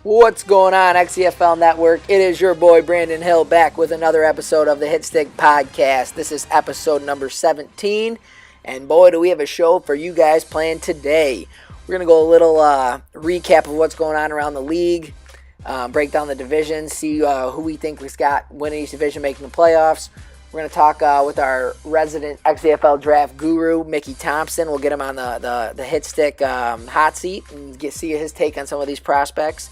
What's going on, XCFL Network? It is your boy Brandon Hill back with another episode of the Hitstick podcast. This is episode number 17, and boy, do we have a show for you guys planned today. We're going to go a little recap of what's going on around the league, break down the divisions, see who we think we've got winning each division, making the playoffs. We're going to talk with our resident XCFL draft guru, Mickey Thompson. We'll get him on the Hitstick hot seat and see his take on some of these prospects.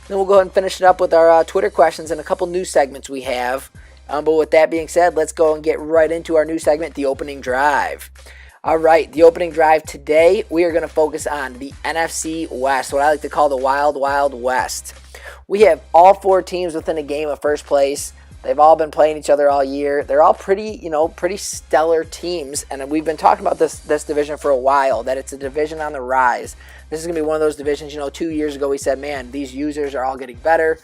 Then we'll go ahead and finish it up with our Twitter questions and a couple news segments we have. But with that being said, let's go and get right into our new segment, the opening drive. All right, the opening drive today, we are going to focus on the NFC West, what I like to call the Wild, Wild West. We have all four teams within a game of first place. They've all been playing each other all year. They're all pretty stellar teams, and we've been talking about this division for a while, that it's a division on the rise. This is going to be one of those divisions, 2 years ago we said, man, these users are all getting better.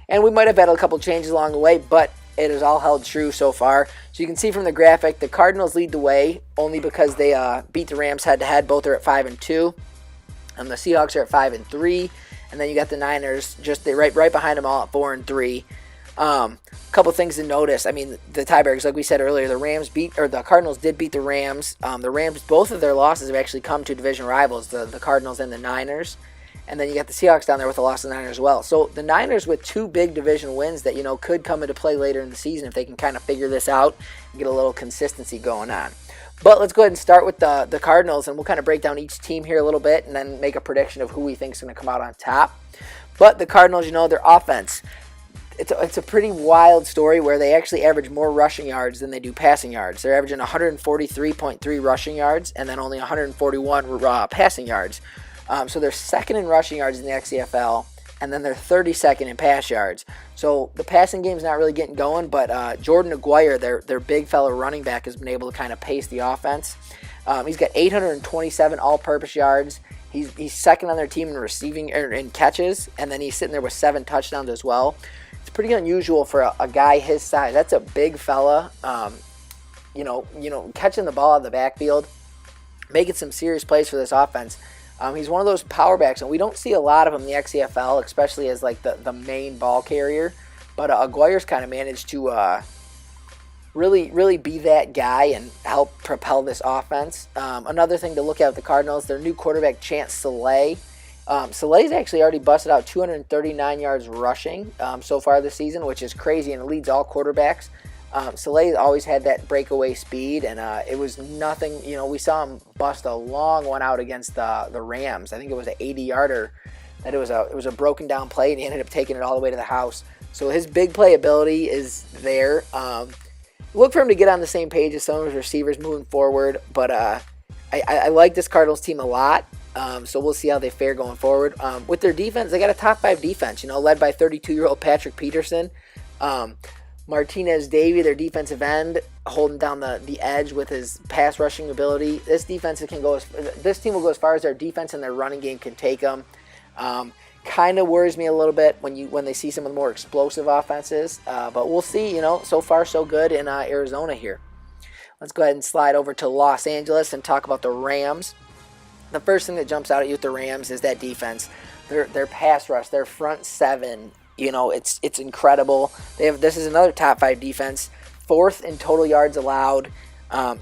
And we might have had a couple changes along the way, but it has all held true so far. So you can see from the graphic, the Cardinals lead the way only because they beat the Rams head-to-head. Both are at 5-2. And the Seahawks are at 5-3. And then you got the Niners just right behind them all at 4-3. Couple things to notice. I mean, the tiebreakers, like we said earlier, the Cardinals did beat the Rams. The Rams, both of their losses have actually come to division rivals, the Cardinals and the Niners. And then you got the Seahawks down there with a loss to the Niners as well. So the Niners with two big division wins that, could come into play later in the season if they can kind of figure this out and get a little consistency going on. But let's go ahead and start with the Cardinals, and we'll kind of break down each team here a little bit and then make a prediction of who we think is going to come out on top. But the Cardinals, their offense, it's a pretty wild story where they actually average more rushing yards than they do passing yards. They're averaging 143.3 rushing yards and then only 141 passing yards. So they're second in rushing yards in the XCFL, and then they're 32nd in pass yards. So the passing game's not really getting going, but Jordan Aguirre, their big fellow running back, has been able to kind of pace the offense. He's got 827 all-purpose yards. He's second on their team in receiving in catches, and then he's sitting there with 7 touchdowns as well. It's pretty unusual for a guy his size. That's a big fella. Catching the ball out of the backfield, making some serious plays for this offense. He's one of those power backs, and we don't see a lot of them in the XCFL, especially as like the main ball carrier. But Aguirre's kind of managed to really be that guy and help propel this offense. Another thing to look at with the Cardinals, their new quarterback, Chance Saleh. Saleh's actually already busted out 239 yards rushing so far this season, which is crazy, and it leads all quarterbacks. Saleh always had that breakaway speed, and it was nothing. We saw him bust a long one out against the Rams. I think it was an 80-yarder. That it was a broken down play, and he ended up taking it all the way to the house. So his big playability is there. Look for him to get on the same page as some of his receivers moving forward, but I like this Cardinals team a lot. So we'll see how they fare going forward. With their defense, they got a top 5 defense, led by 32-year-old Patrick Peterson. Martinez Davey, their defensive end, holding down the edge with his pass rushing ability. This team will go as far as their defense and their running game can take them. Kind of worries me a little bit when they see some of the more explosive offenses. But we'll see. So far so good in Arizona here. Let's go ahead and slide over to Los Angeles and talk about the Rams. The first thing that jumps out at you with the Rams is that defense. Their pass rush, their front seven, it's incredible. This is another top 5 defense, 4th in total yards allowed.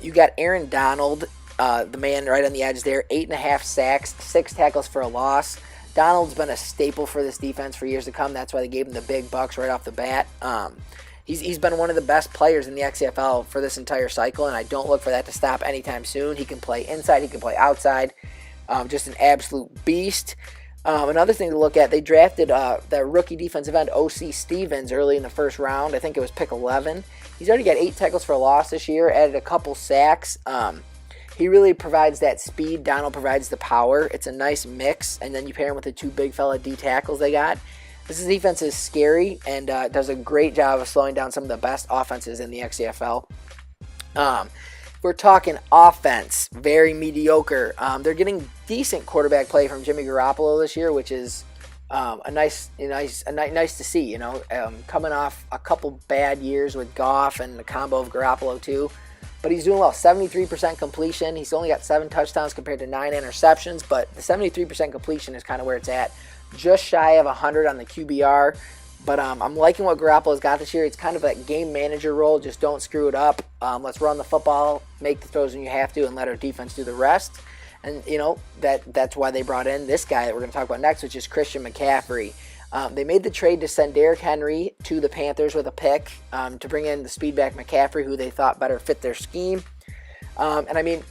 You got Aaron Donald, the man right on the edge there, 8.5 sacks, 6 tackles for a loss. Donald's been a staple for this defense for years to come. That's why they gave him the big bucks right off the bat. He's been one of the best players in the XCFL for this entire cycle, and I don't look for that to stop anytime soon. He can play inside, he can play outside. Just an absolute beast. Another thing to look at, they drafted the rookie defensive end O.C. Stevens early in the first round. I think it was pick 11. He's already got 8 tackles for a loss this year, added a couple sacks. He really provides that speed. Donald provides the power. It's a nice mix, and then you pair him with the 2 big fella D tackles they got. This defense is scary and does a great job of slowing down some of the best offenses in the XCFL. We're talking offense, very mediocre. They're getting decent quarterback play from Jimmy Garoppolo this year, which is nice to see. Coming off a couple bad years with Goff and the combo of Garoppolo too, but he's doing well. 73% completion. He's only got 7 touchdowns compared to 9 interceptions, but the 73% completion is kind of where it's at. Just shy of 100 on the QBR. But I'm liking what Garoppolo's got this year. It's kind of a game manager role. Just don't screw it up. Let's run the football, make the throws when you have to, and let our defense do the rest. And, that's why they brought in this guy that we're going to talk about next, which is Christian McCaffrey. They made the trade to send Derrick Henry to the Panthers with a pick to bring in the speedback McCaffrey, who they thought better fit their scheme.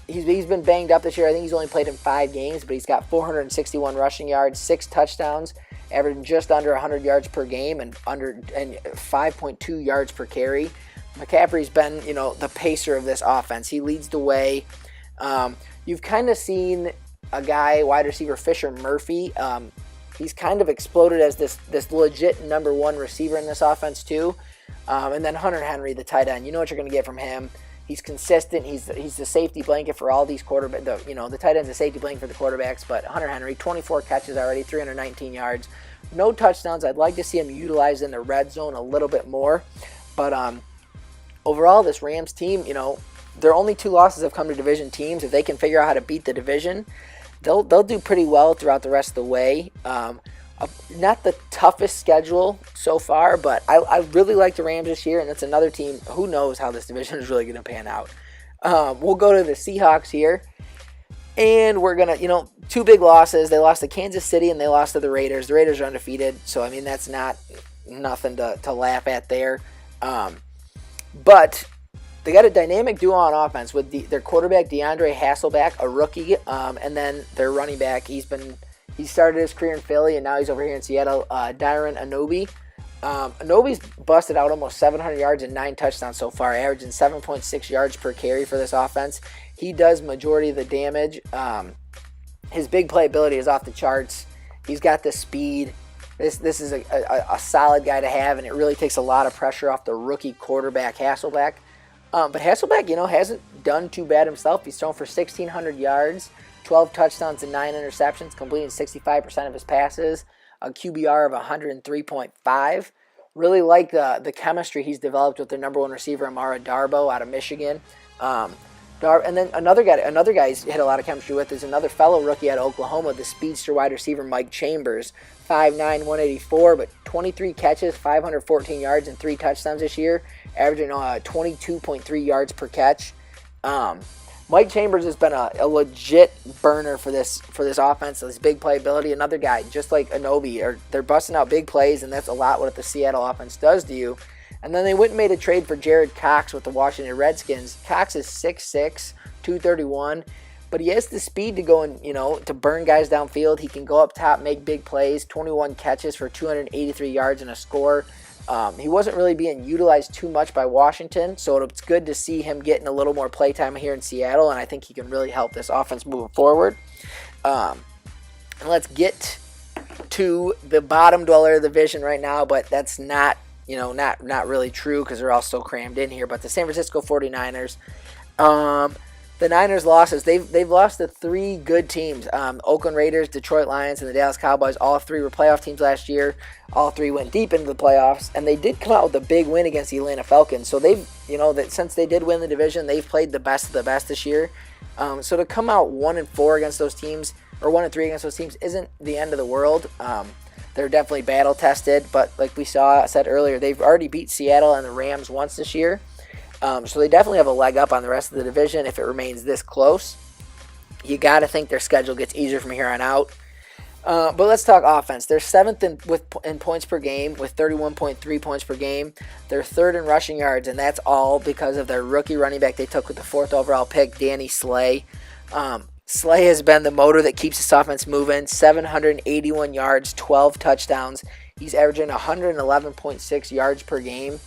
He's been banged up this year. I think he's only played in 5 games, but he's got 461 rushing yards, 6 touchdowns, averaging just under 100 yards per game and 5.2 yards per carry. McCaffrey's been, the pacer of this offense. He leads the way. You've kind of seen a guy, wide receiver Fisher Murphy. He's kind of exploded as this legit number 1 receiver in this offense too. And then Hunter Henry, the tight end. You know what you're going to get from him. He's consistent. He's the safety blanket for all these quarterbacks. The tight end's a safety blanket for the quarterbacks. But Hunter Henry, 24 catches already, 319 yards. No touchdowns. I'd like to see him utilized in the red zone a little bit more. But overall, this Rams team, their only 2 losses have come to division teams. If they can figure out how to beat the division, they'll do pretty well throughout the rest of the way. Not the toughest schedule so far, but I really like the Rams this year, and it's another team. Who knows how this division is really going to pan out. We'll go to the Seahawks here, and we're going to, 2 big losses. They lost to Kansas City, and they lost to the Raiders. The Raiders are undefeated, so, that's nothing to laugh at there. But they got a dynamic duo on offense with their quarterback, DeAndre Hasselbeck, a rookie, and then their running back, he started his career in Philly, and now he's over here in Seattle. Dyron Anobi. Anobi's busted out almost 700 yards and 9 touchdowns so far, averaging 7.6 yards per carry for this offense. He does majority of the damage. His big playability is off the charts. He's got the speed. This is a solid guy to have, and it really takes a lot of pressure off the rookie quarterback, Hasselbeck. But Hasselbeck, hasn't done too bad himself. He's thrown for 1,600 yards. 12 touchdowns and 9 interceptions, completing 65% of his passes, a QBR of 103.5. Really like the chemistry he's developed with their number 1 receiver, Amara Darboh, out of Michigan. And then another guy he's hit a lot of chemistry with is another fellow rookie out of Oklahoma, the speedster wide receiver Mike Chambers, 5'9", 184, but 23 catches, 514 yards, and 3 touchdowns this year, averaging 22.3 yards per catch. Mike Chambers has been a legit burner for this offense. This big playability. Another guy, just like Anobi, they're busting out big plays, and that's a lot what the Seattle offense does to you. And then they went and made a trade for Jared Cox with the Washington Redskins. Cox is 6'6", 231, but he has the speed to go and to burn guys downfield. He can go up top, make big plays. 21 catches for 283 yards and a score. He wasn't really being utilized too much by Washington, so it's good to see him getting a little more playtime here in Seattle, and I think he can really help this offense moving forward. And let's get to the bottom dweller of the division right now, but that's not really true because they're all still crammed in here. But the San Francisco 49ers, the Niners' losses, they've lost to 3 good teams. Oakland Raiders, Detroit Lions, and the Dallas Cowboys. All 3 were playoff teams last year. All 3 went deep into the playoffs, and they did come out with a big win against the Atlanta Falcons. So they've, since they did win the division, they've played the best of the best this year. So to come out 1-4 against those teams, or 1-3 against those teams, isn't the end of the world. They're definitely battle tested, but like we said earlier, they've already beat Seattle and the Rams once this year. So they definitely have a leg up on the rest of the division if it remains this close. You got to think their schedule gets easier from here on out. But let's talk offense. They're 7th in points per game with 31.3 points per game. They're 3rd in rushing yards, and that's all because of their rookie running back they took with the 4th overall pick, Danny Slay. Slay has been the motor that keeps this offense moving. 781 yards, 12 touchdowns. He's averaging 111.6 yards per game.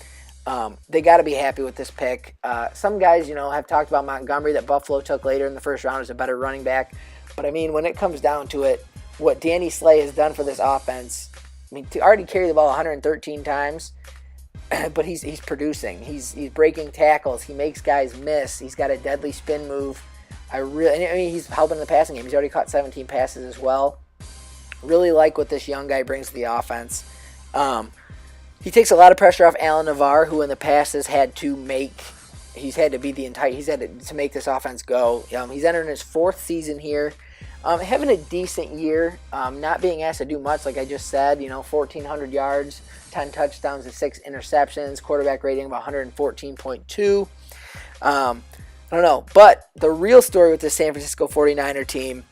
They got to be happy with this pick. Some guys, have talked about Montgomery that Buffalo took later in the first round as a better running back. But, I mean, when it comes down to it, what Danny Slay has done for this offense, to already carry the ball 113 times, but he's producing. He's breaking tackles. He makes guys miss. He's got a deadly spin move. He's helping in the passing game. He's already caught 17 passes as well. Really like what this young guy brings to the offense. He takes a lot of pressure off Alan Navarre, who in the past has had to make this offense go. He's entering his fourth season here. Having a decent year, not being asked to do much, like I just said, 1,400 yards, 10 touchdowns and 6 interceptions, quarterback rating of 114.2. I don't know, but the real story with the San Francisco 49er team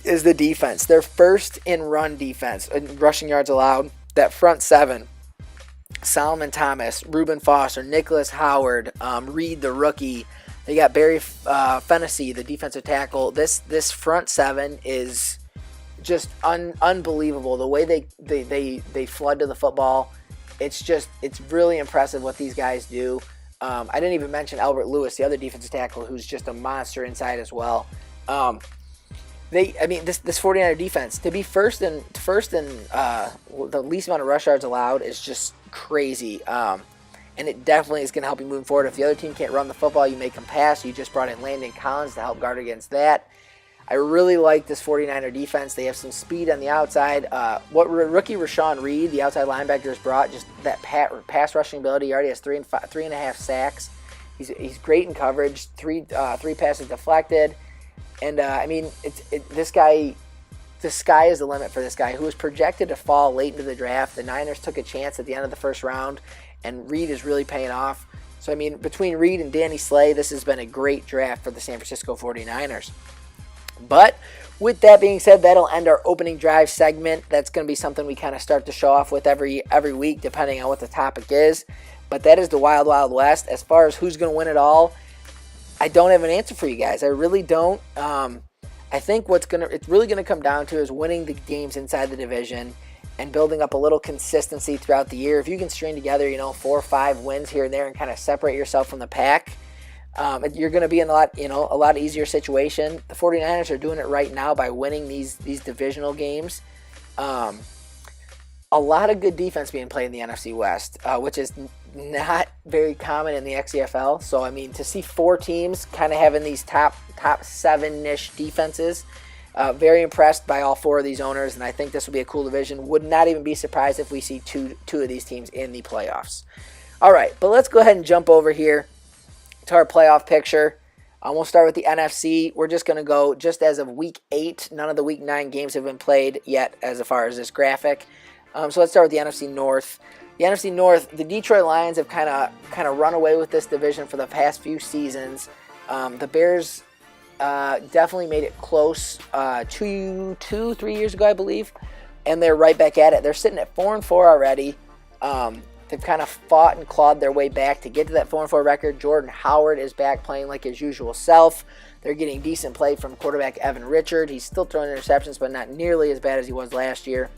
is the defense. They're first in run defense, in rushing yards allowed. That front seven, Solomon Thomas, Reuben Foster, Nicholas Howard, Reed the rookie. They got Barry Fennessy, the defensive tackle. This front seven is just unbelievable. The way they flood to the football, it's really impressive what these guys do. I didn't even mention Albert Lewis, the other defensive tackle, who's just a monster inside as well. This 49er defense, to be first in the least amount of rush yards allowed is just crazy. And it definitely is going to help you moving forward. If the other team can't run the football, you make them pass. You just brought in Landon Collins to help guard against that. I really like this 49er defense. They have some speed on the outside. What rookie Rashawn Reed, the outside linebacker, has brought, just that pass rushing ability. He already has 3.5 sacks. He's great in coverage. Three passes deflected. And this guy, the sky is the limit for this guy, who was projected to fall late into the draft. The Niners took a chance at the end of the first round, and Reed is really paying off. So, between Reed and Danny Slay, this has been a great draft for the San Francisco 49ers. But with that being said, that'll end our opening drive segment. That's going to be something we kind of start to show off with every week, depending on what the topic is. But that is the Wild Wild West. As far as who's going to win it all, I don't have an answer for you guys. I really don't. I think it's really going to come down to is winning the games inside the division and building up a little consistency throughout the year. If you can string together, 4 or 5 wins here and there and kind of separate yourself from the pack, you're going to be in a lot easier situation. The 49ers are doing it right now by winning these divisional games. A lot of good defense being played in the NFC West, which is not very common in the XCFL. So, to see 4 teams kind of having these top 7-ish defenses, very impressed by all 4 of these owners, and I think this will be a cool division. Would not even be surprised if we see two of these teams in the playoffs. All right, but let's go ahead and jump over here to our playoff picture. We'll start with the NFC. We're just going to go just as of Week 8. None of the Week 9 games have been played yet as far as this graphic. So let's start with the NFC North. The NFC North, the Detroit Lions have kind of run away with this division for the past few seasons. The Bears definitely made it close 2-3 years ago, I believe, and they're right back at it. They're sitting at 4-4 already. They've kind of fought and clawed their way back to get to that 4-4 record. Jordan Howard is back playing like his usual self. They're getting decent play from quarterback Evan Richard. He's still throwing interceptions, but not nearly as bad as he was last year.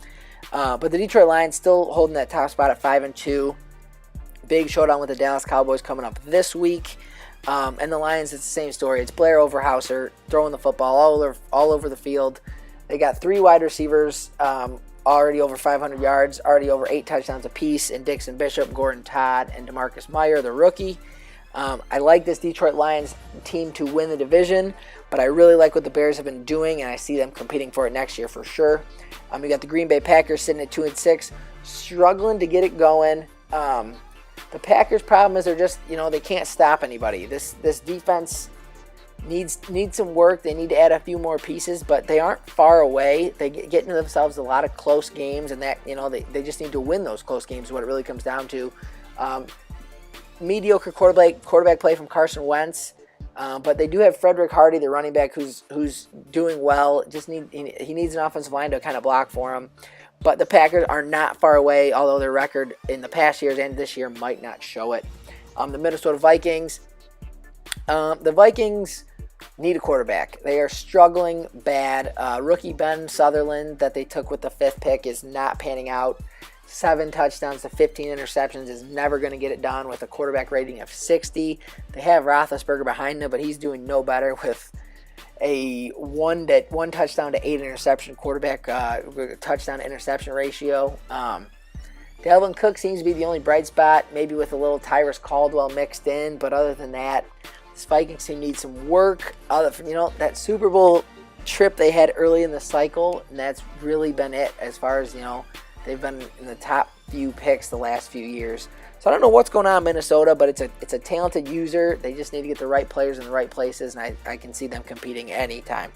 But the Detroit Lions still holding that top spot at 5-2. Big showdown with the Dallas Cowboys coming up this week. And the Lions, it's the same story. It's Blair Overhauser throwing the football all over the field. They got 3 wide receivers already over 500 yards, already over 8 touchdowns apiece, and Dixon Bishop, Gordon Todd, and DeMarcus Meyer, the rookie. I like this Detroit Lions team to win the division, but I really like what the Bears have been doing, and I see them competing for it next year for sure. We got the Green Bay Packers sitting at 2-6, struggling to get it going. The Packers' problem is they're just, they can't stop anybody. This defense needs some work. They need to add a few more pieces, but they aren't far away. They get into themselves a lot of close games, and that they just need to win those close games is what it really comes down to. Mediocre quarterback play from Carson Wentz, but they do have Frederick Hardy, the running back, who's doing well. He needs an offensive line to kind of block for him. But the Packers are not far away, although their record in the past years and this year might not show it. The Minnesota Vikings. The Vikings need a quarterback. They are struggling bad. Rookie Ben Sutherland that they took with the 5th pick is not panning out. 7 touchdowns to 15 interceptions is never going to get it done with a quarterback rating of 60. They have Roethlisberger behind him, but he's doing no better with a 1 touchdown to 8 interception quarterback touchdown to interception ratio. Dalvin Cook seems to be the only bright spot, maybe with a little Tyrus Caldwell mixed in, but other than that, this Vikings team needs some work. That Super Bowl trip they had early in the cycle, and that's really been it as far as, they've been in the top few picks the last few years. So I don't know what's going on in Minnesota, but it's a talented user. They just need to get the right players in the right places, and I can see them competing anytime.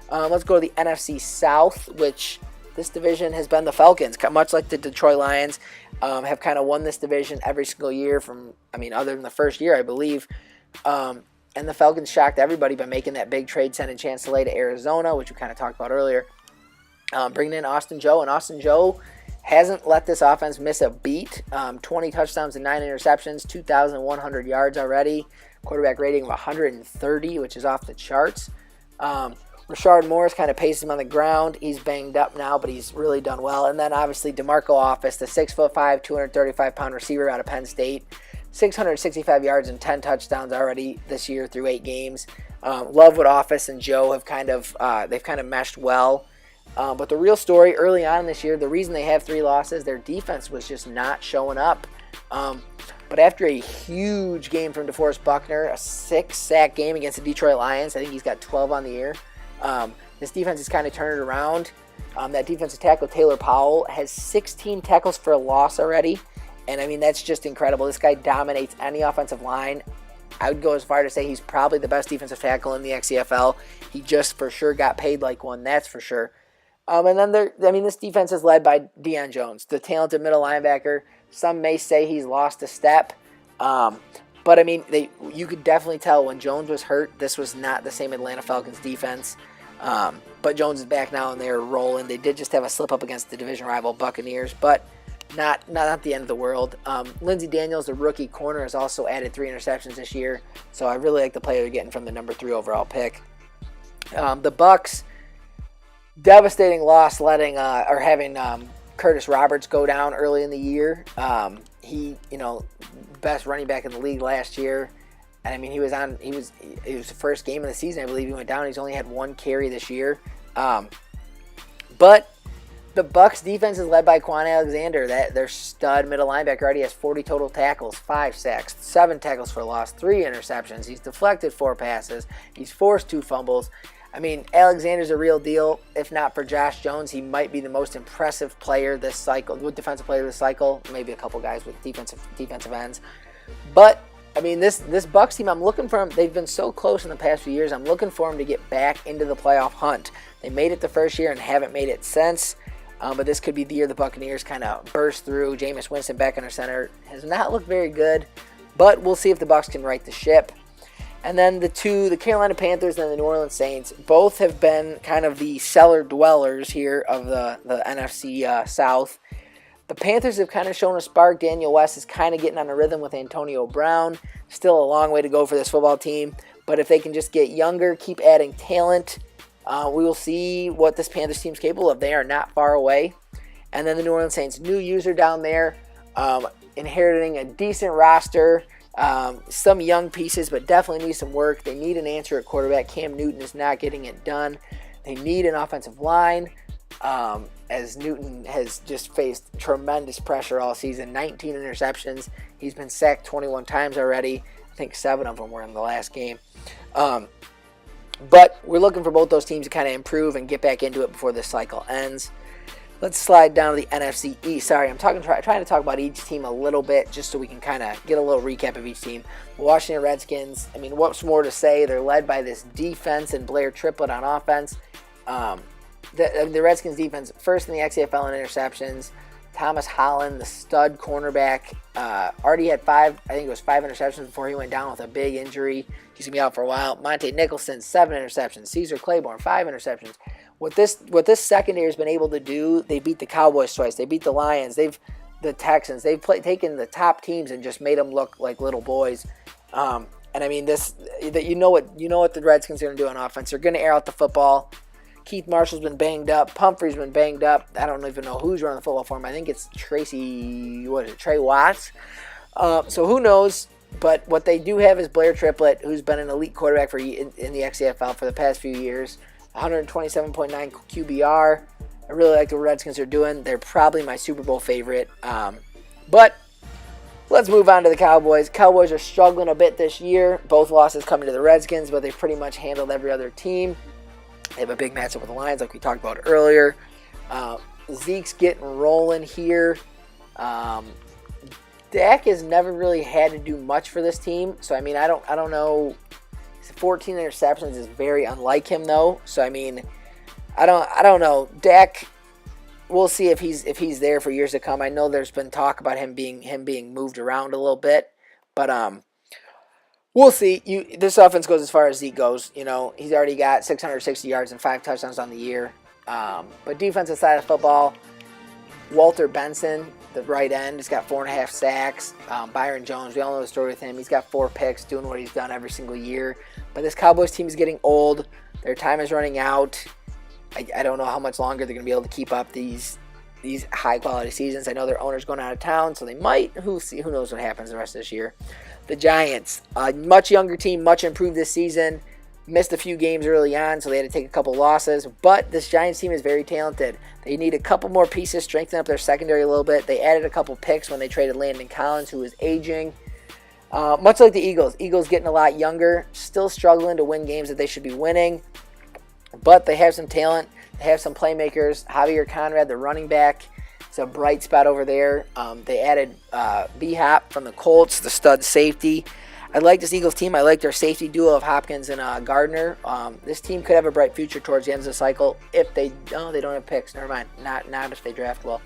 Let's go to the NFC South, which this division has been the Falcons, much like the Detroit Lions, have kind of won this division every single year other than the first year, I believe. And the Falcons shocked everybody by making that big trade, sending Chancellor to Arizona, which we kind of talked about earlier. Bringing in Austin Joe, and Austin Joe hasn't let this offense miss a beat. 20 touchdowns and 9 interceptions, 2,100 yards already. Quarterback rating of 130, which is off the charts. Rashard Morris kind of paces him on the ground. He's banged up now, but he's really done well. And then obviously DeMarco Office, the 6'5", 235-pound receiver out of Penn State. 665 yards and 10 touchdowns already this year through 8 games. Love what Office and Joe have they've kind of meshed well. But the real story early on this year, the reason they have 3 losses, their defense was just not showing up. But after a huge game from DeForest Buckner, a 6-sack game against the Detroit Lions, I think he's got 12 on the year. This defense has kind of turned it around. That defensive tackle, Taylor Powell, has 16 tackles for a loss already. And, that's just incredible. This guy dominates any offensive line. I would go as far to say he's probably the best defensive tackle in the XCFL. He just for sure got paid like one, that's for sure. And then this defense is led by Deion Jones, the talented middle linebacker. Some may say he's lost a step. But, you could definitely tell when Jones was hurt, this was not the same Atlanta Falcons defense. But Jones is back now, and they're rolling. They did just have a slip-up against the division rival Buccaneers, but not the end of the world. Lindsey Daniels, the rookie corner, has also added 3 interceptions this year, so I really like the player they're getting from the number 3 overall pick. The Bucs, devastating loss having Curtis Roberts go down early in the year. He, best running back in the league last year. And it was the first game of the season, I believe he went down. He's only had 1 carry this year. But the Bucs defense is led by Quan Alexander. Their stud middle linebacker already has 40 total tackles, 5 sacks, 7 tackles for loss, 3 interceptions. He's deflected 4 passes. He's forced 2 fumbles. Alexander's a real deal. If not for Josh Jones, he might be the most impressive player this cycle, defensive player this cycle. Maybe a couple guys with defensive ends. But, this Bucs team, I'm looking for them. They've been so close in the past few years. I'm looking for them to get back into the playoff hunt. They made it the first year and haven't made it since. But this could be the year the Buccaneers kind of burst through. Jameis Winston back under center has not looked very good. But we'll see if the Bucs can right the ship. And then the Carolina Panthers and the New Orleans Saints, both have been kind of the cellar dwellers here of the NFC South. The Panthers have kind of shown a spark. Daniel West is kind of getting on a rhythm with Antonio Brown. Still a long way to go for this football team. But if they can just get younger, keep adding talent, we will see what this Panthers team is capable of. They are not far away. And then the New Orleans Saints, new user down there, inheriting a decent roster. Some young pieces, but definitely need some work. They need an answer at quarterback. Cam Newton is not getting it done. They need an offensive line, as Newton has just faced tremendous pressure all season. 19 interceptions. He's been sacked 21 times already. I think 7 of them were in the last game. But we're looking for both those teams to kind of improve and get back into it before this cycle ends. Let's slide down to the NFC East. Sorry, I'm trying to talk about each team a little bit just so we can kind of get a little recap of each team. The Washington Redskins, what's more to say? They're led by this defense and Blair Triplett on offense. The Redskins defense, first in the XCFL in interceptions. Thomas Holland, the stud cornerback, already had 5 interceptions before he went down with a big injury. He's going to be out for a while. Monte Nicholson, 7 interceptions. Caesar Claiborne, 5 interceptions. What this secondary has been able to do, they beat the Cowboys twice. They beat the Lions. The Texans. They've taken the top teams and just made them look like little boys. And And I mean, you know what the Redskins are going to do on offense. They're going to air out the football. Keith Marshall's been banged up. Pumphrey's been banged up. I don't even know who's running the football for him. I think it's Trey Watts. So who knows? But what they do have is Blair Triplett, who's been an elite quarterback in the XCFL for the past few years. 127.9 QBR. I really like what the Redskins are doing. They're probably my Super Bowl favorite. But let's move on to the Cowboys. Cowboys are struggling a bit this year. Both losses coming to the Redskins, but they've pretty much handled every other team. They have a big matchup with the Lions, like we talked about earlier. Zeke's getting rolling here. Dak has never really had to do much for this team, so I mean, I don't know. 14 interceptions is very unlike him, though. So I mean, I don't know. Dak, we'll see if he's there for years to come. I know there's been talk about him being moved around a little bit, but we'll see. This offense goes as far as Zeke goes. You know, he's already got 660 yards and 5 touchdowns on the year. But defensive side of football, Walter Benson, the right end, has got 4.5 sacks. Byron Jones, we all know the story with him. He's got 4 picks, doing what he's done every single year. But this Cowboys team is getting old. Their time is running out. I don't know how much longer they're going to be able to keep up these high-quality seasons. I know their owner's going out of town, so they might. Who knows what happens the rest of this year. The Giants, a much younger team, much improved this season. Missed a few games early on, so they had to take a couple losses. But this Giants team is very talented. They need a couple more pieces, strengthen up their secondary a little bit. They added a couple picks when they traded Landon Collins, who is aging. Much like the Eagles. Eagles getting a lot younger, still struggling to win games that they should be winning. But they have some talent. They have some playmakers. Javier Conrad, the running back, is a bright spot over there. They added B-Hop from the Colts, the stud safety. I like this Eagles team. I like their safety duo of Hopkins and Gardner. This team could have a bright future towards the end of the cycle if they don't have picks. Never mind. Not if they draft well.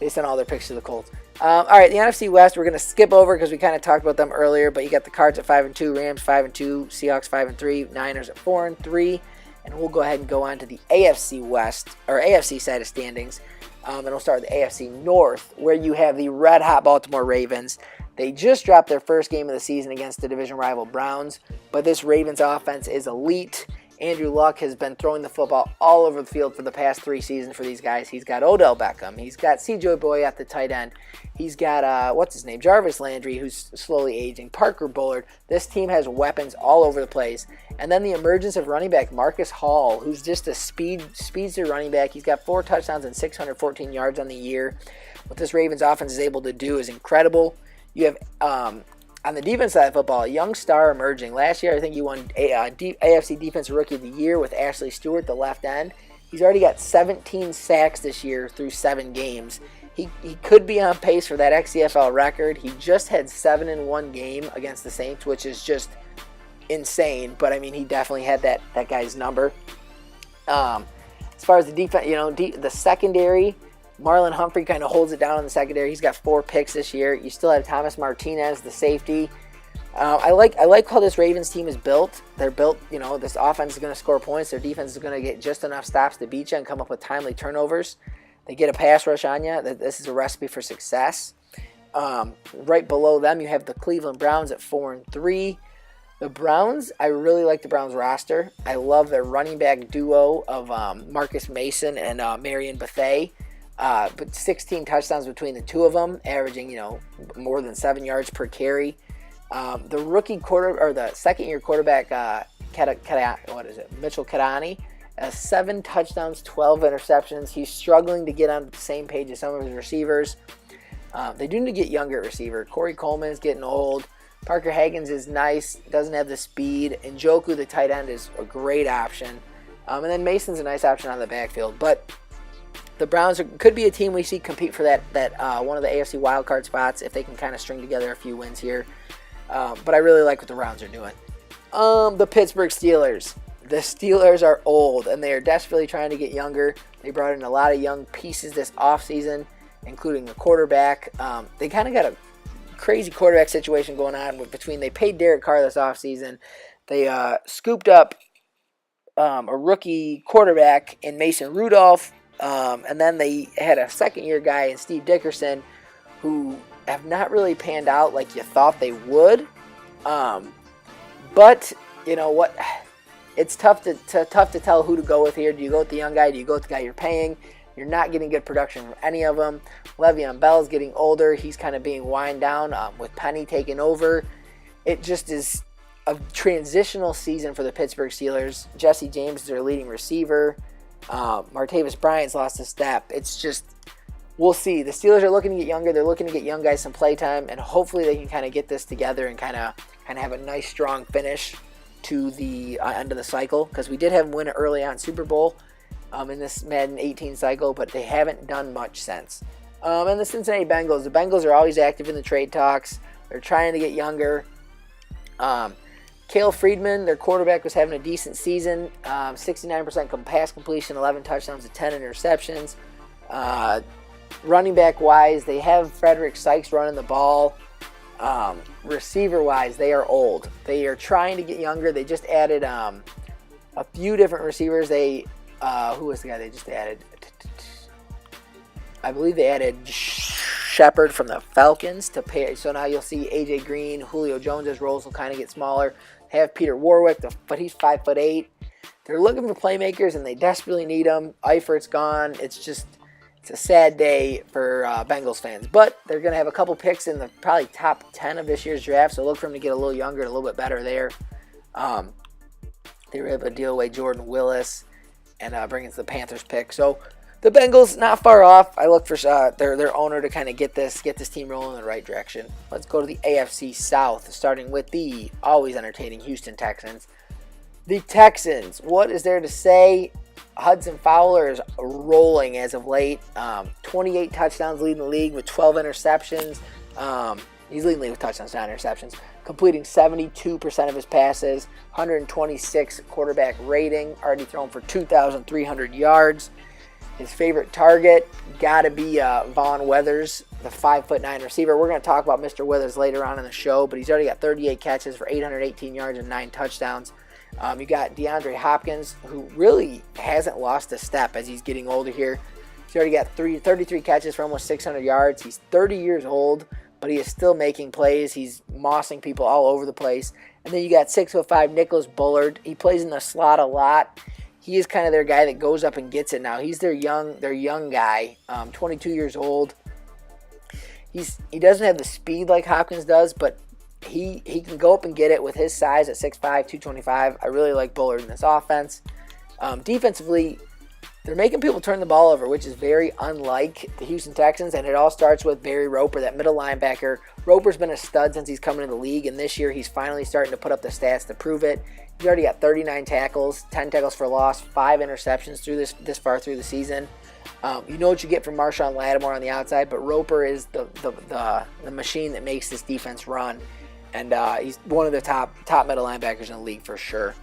They sent all their picks to the Colts. All right, the NFC West, we're going to skip over because we kind of talked about them earlier, but you got the Cards at 5-2, Rams 5-2, Seahawks 5-3, Niners at 4-3, and we'll go ahead and go on to the AFC West, or AFC side of standings, and we'll start with the AFC North, where you have the red-hot Baltimore Ravens. They just dropped their first game of the season against the division rival Browns, but this Ravens offense is elite. Andrew Luck has been throwing the football all over the field for the past 3 seasons for these guys. He's got Odell Beckham. He's got C.J. Boyd at the tight end. He's got, Jarvis Landry, who's slowly aging. Parker Bullard. This team has weapons all over the place. And then the emergence of running back Marcus Hall, who's just a speedster running back. He's got 4 touchdowns and 614 yards on the year. What this Ravens offense is able to do is incredible. You have, on the defense side of football, a young star emerging. Last year, I think he won AFC Defensive Rookie of the Year with Ashley Stewart, the left end. He's already got 17 sacks this year through 7 games. He could be on pace for that XCFL record. He just had 7 in one game against the Saints, which is just insane. But, I mean, he definitely had that guy's number. As far as the defense, the secondary, Marlon Humphrey kind of holds it down in the secondary. He's got 4 picks this year. You still have Thomas Martinez, the safety. I like how this Ravens team is built. They're built, this offense is going to score points. Their defense is going to get just enough stops to beat you and come up with timely turnovers. They get a pass rush on you. This is a recipe for success. Right below them, you have the Cleveland Browns at 4-3. The Browns, I really like the Browns roster. I love their running back duo of Marcus Mason and Marion Bethea. But 16 touchdowns between the two of them, averaging, more than 7 yards per carry. The second-year quarterback, Mitchell Kadani, has 7 touchdowns, 12 interceptions. He's struggling to get on the same page as some of his receivers. They do need to get younger at receiver. Corey Coleman is getting old. Parker Higgins is nice, doesn't have the speed. Njoku, the tight end, is a great option. And then Mason's a nice option on the backfield. But the Browns could be a team we see compete for that one of the AFC wildcard spots if they can kind of string together a few wins here. But I really like what the Browns are doing. The Pittsburgh Steelers. The Steelers are old, and they are desperately trying to get younger. They brought in a lot of young pieces this offseason, including a quarterback. They kind of got a crazy quarterback situation going on they paid Derek Carr this offseason. They scooped up a rookie quarterback in Mason Rudolph. And then they had a second-year guy in Steve Dickerson who have not really panned out like you thought they would. But you know what? It's tough to tell who to go with here. Do you go with the young guy? Do you go with the guy you're paying? You're not getting good production from any of them. Le'Veon Bell's getting older. He's kind of being wind down with Penny taking over. It just is a transitional season for the Pittsburgh Steelers. Jesse James is their leading receiver. Martavis Bryant's lost a step. It's just, we'll see. The Steelers are looking to get younger. They're looking to get young guys some playtime, and hopefully they can kind of get this together and kind of have a nice, strong finish to the end of the cycle, because we did have them win early on Super Bowl in this Madden 18 cycle, but they haven't done much since. And the Cincinnati Bengals. The Bengals are always active in the trade talks. They're trying to get younger. Cale Friedman, their quarterback, was having a decent season. 69% pass completion, 11 touchdowns to 10 interceptions. Running back-wise, they have Frederick Sykes running the ball. Receiver-wise, they are old. They are trying to get younger. They just added a few different receivers. Who was the guy they just added? I believe they added Shepard from the Falcons to pay. So now you'll see A.J. Green, Julio Jones' roles will kind of get smaller. Have Peter Warwick, but he's 5'8". They're looking for playmakers, and they desperately need them. Eifert's gone. It's a sad day for Bengals fans. But they're going to have a couple picks in the probably top 10 of this year's draft, so look for them to get a little younger and a little bit better there. They were able to deal away Jordan Willis and bring in the Panthers pick. So the Bengals, not far off. I look for their owner to kind of get this team rolling in the right direction. Let's go to the AFC South, starting with the always entertaining Houston Texans. The Texans, what is there to say? Hudson Fowler is rolling as of late. 28 touchdowns, leading the league with 12 interceptions. He's leading the league with touchdowns, not interceptions. Completing 72% of his passes. 126 quarterback rating. Already thrown for 2,300 yards. His favorite target got to be Vaughn Weathers, the 5'9" receiver. We're going to talk about Mr. Weathers later on in the show, but he's already got 38 catches for 818 yards and 9 touchdowns. You got DeAndre Hopkins, who really hasn't lost a step as he's getting older here. He's already got 33 catches for almost 600 yards. He's 30 years old, but he is still making plays. He's mossing people all over the place. And then you got 6'5" Nicholas Bullard. He plays in the slot a lot. He is kind of their guy that goes up and gets it now. He's their young guy, 22 years old. He doesn't have the speed like Hopkins does, but he can go up and get it with his size at 6'5", 225. I really like Bullard in this offense. Defensively, they're making people turn the ball over, which is very unlike the Houston Texans, and it all starts with Barry Roper, that middle linebacker. Roper's been a stud since he's come into the league, and this year he's finally starting to put up the stats to prove it. He's already got 39 tackles, 10 tackles for loss, 5 interceptions through this far through the season. You know what you get from Marshawn Lattimore on the outside, but Roper is the machine that makes this defense run. And he's one of the top middle linebackers in the league for sure.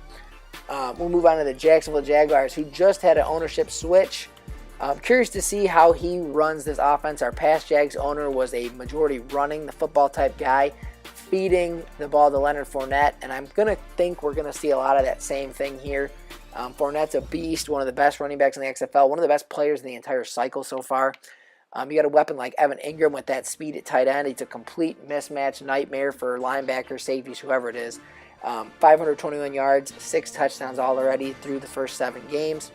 We'll move on to the Jacksonville Jaguars, who just had an ownership switch. I'm curious to see how he runs this offense. Our past Jags owner was a majority running, the football type guy, feeding the ball to Leonard Fournette. And I'm going to think we're going to see a lot of that same thing here. Fournette's a beast, one of the best running backs in the XFL, one of the best players in the entire cycle so far. You got a weapon like Evan Ingram with that speed at tight end. He's a complete mismatch nightmare for linebackers, safeties, whoever it is. 521 yards, 6 touchdowns already through the first 7 games.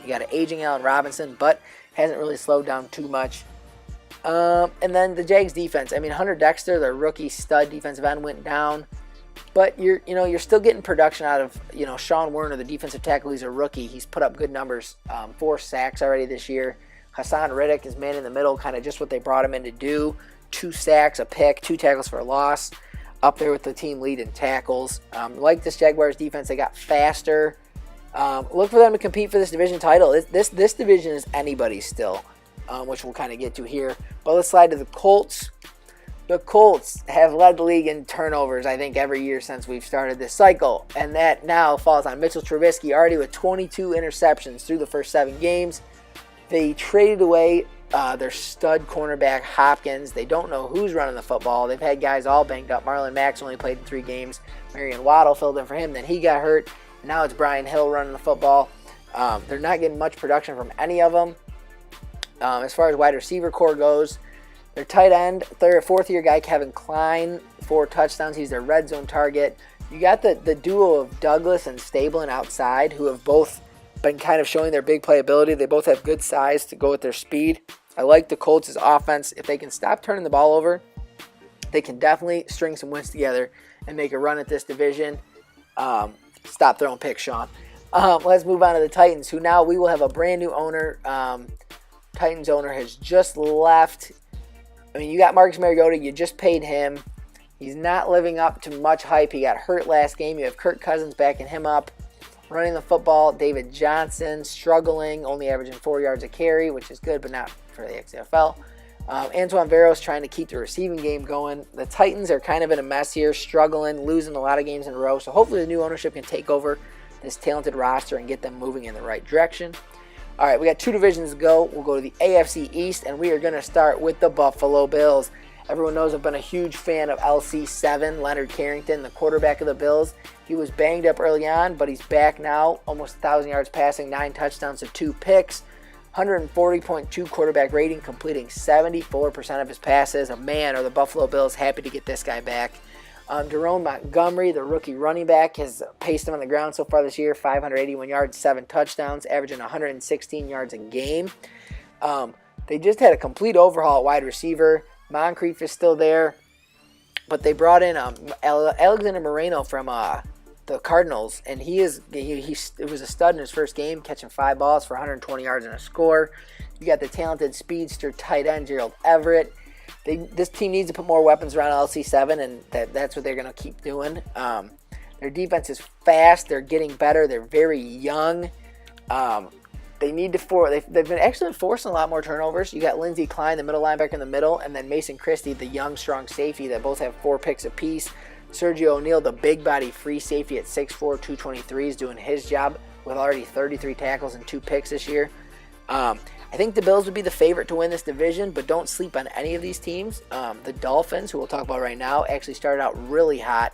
You got an aging Allen Robinson, but hasn't really slowed down too much. And then the Jags defense. I mean, Hunter Dexter, their rookie stud defensive end, went down. But you're still getting production out of Sean Werner, the defensive tackle. He's a rookie. He's put up good numbers. 4 sacks already this year. Hassan Riddick is man in the middle, kind of just what they brought him in to do. 2 sacks, a pick, 2 tackles for a loss. Up there with the team lead in tackles. Like this Jaguars defense, they got faster. Look for them to compete for this division title. This division is anybody's still, which we'll kind of get to here. But let's slide to the Colts. The Colts have led the league in turnovers, I think, every year since we've started this cycle. And that now falls on Mitchell Trubisky, already with 22 interceptions through the first 7 games. They traded away their stud cornerback Hopkins. They don't know who's running the football. They've had guys all banged up. Marlon Mack's only played in 3 games. Marion Waddle filled in for him. Then he got hurt. Now it's Brian Hill running the football. They're not getting much production from any of them. As far as wide receiver core goes, Their tight end, fourth-year guy, Kevin Klein, 4 touchdowns. He's their red zone target. You got the duo of Douglas and Stablen outside, who have both been kind of showing their big playability. They both have good size to go with their speed. I like the Colts' offense. If they can stop turning the ball over, they can definitely string some wins together and make a run at this division. Stop throwing picks, Sean. Let's move on to the Titans, who now we will have a brand new owner. Titans owner has just left. I mean, you got Marcus Mariota. You just paid him. He's not living up to much hype. He got hurt last game. You have Kirk Cousins backing him up. Running the football, David Johnson struggling, only averaging 4 yards a carry, which is good, but not for the XCFL. Antoine Veros trying to keep the receiving game going. The Titans are kind of in a mess here, struggling, losing a lot of games in a row. So hopefully the new ownership can take over this talented roster and get them moving in the right direction. All right, we got 2 divisions to go. We'll go to the AFC East, and we are going to start with the Buffalo Bills. Everyone knows I've been a huge fan of LC7, Leonard Carrington, the quarterback of the Bills. He was banged up early on, but he's back now, almost 1,000 yards passing, 9 touchdowns to 2 picks, 140.2 quarterback rating, completing 74% of his passes. Man, are the Buffalo Bills happy to get this guy back. Jerome Montgomery, the rookie running back, has paced him on the ground so far this year, 581 yards, 7 touchdowns, averaging 116 yards a game. They just had a complete overhaul at wide receiver. Moncrief is still there, but they brought in Alexander Moreno from the Cardinals, and he was a stud in his first game, catching 5 balls for 120 yards and a score. You got the talented speedster tight end Gerald Everett. This team needs to put more weapons around LC7, and that's what they're going to keep doing. Their defense is fast. They're getting better. They're very young. They need to they've been actually forcing a lot more turnovers. You got Lindsey Klein, the middle linebacker in the middle, and then Mason Christie, the young, strong safety that both have 4 picks apiece. Sergio O'Neal, the big body free safety at 6'4", 223, is doing his job with already 33 tackles and 2 picks this year. I think the Bills would be the favorite to win this division, but don't sleep on any of these teams. The Dolphins, who we'll talk about right now, actually started out really hot.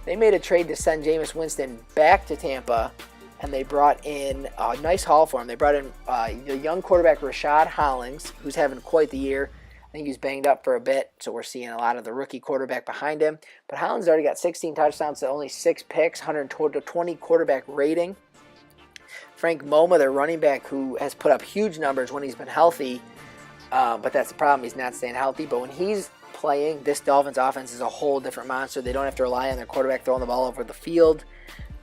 They made a trade to send Jameis Winston back to Tampa, and they brought in a nice haul for him. They brought in the young quarterback Rashad Hollins, who's having quite the year. I think he's banged up for a bit, so we're seeing a lot of the rookie quarterback behind him. But Hollins already got 16 touchdowns to only 6 picks, 120 quarterback rating. Frank Moma, their running back, who has put up huge numbers when he's been healthy, but that's the problem. He's not staying healthy. But when he's playing, this Dolphins offense is a whole different monster. They don't have to rely on their quarterback throwing the ball over the field.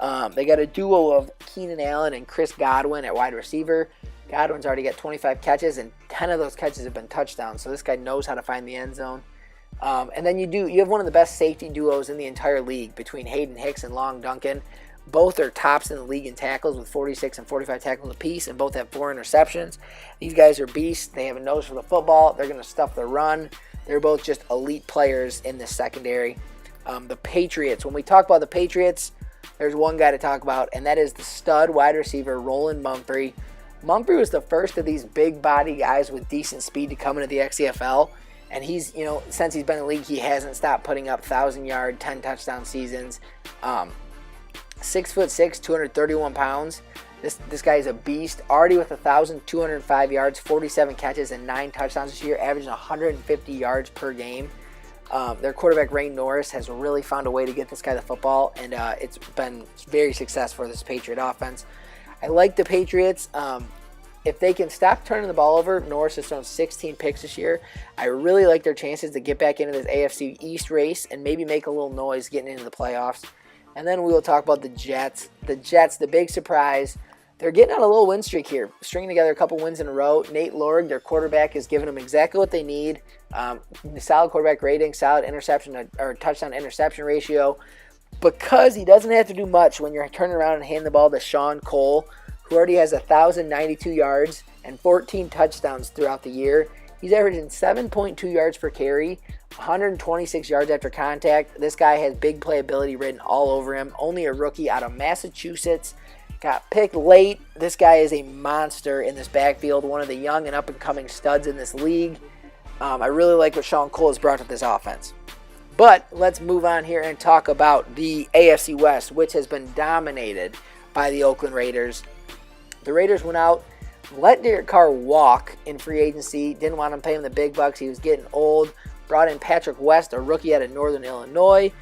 They got a duo of Keenan Allen and Chris Godwin at wide receiver. Godwin's already got 25 catches, and 10 of those catches have been touchdowns. So this guy knows how to find the end zone. And then you have one of the best safety duos in the entire league between Hayden Hicks and Long Duncan. Both are tops in the league in tackles with 46 and 45 tackles apiece, and both have 4 interceptions. These guys are beasts. They have a nose for the football. They're going to stuff the run. They're both just elite players in this secondary. The Patriots, when we talk about the Patriots, there's one guy to talk about, and that is the stud wide receiver, Roland Mumphrey. Mumphrey was the first of these big body guys with decent speed to come into the XCFL. And he's, since he's been in the league, he hasn't stopped putting up 1,000-yard, 10-touchdown seasons. 6'6", 231 pounds. This guy is a beast. Already with 1,205 yards, 47 catches, and 9 touchdowns this year, averaging 150 yards per game. Their quarterback, Ray Norris, has really found a way to get this guy the football, and it's been very successful for this Patriot offense. I like the Patriots. If they can stop turning the ball over, Norris has thrown 16 picks this year. I really like their chances to get back into this AFC East race and maybe make a little noise getting into the playoffs. And then we will talk about the Jets. The Jets, the big surprise. They're getting on a little win streak here, stringing together a couple wins in a row. Nate Lorg, their quarterback, is giving them exactly what they need. Solid quarterback rating, solid interception or touchdown interception ratio. Because he doesn't have to do much when you're turning around and handing the ball to Sean Cole, who already has 1,092 yards and 14 touchdowns throughout the year. He's averaging 7.2 yards per carry, 126 yards after contact. This guy has big playability written all over him. Only a rookie out of Massachusetts. Got picked late. This guy is a monster in this backfield, one of the young and up-and-coming studs in this league. I really like what Sean Cole has brought to this offense. But let's move on here and talk about the AFC West, which has been dominated by the Oakland Raiders. The Raiders went out let Derek Carr walk in free agency. Didn't want to pay him the big bucks. He was getting old. Brought in Patrick West, a rookie out of Northern Illinois.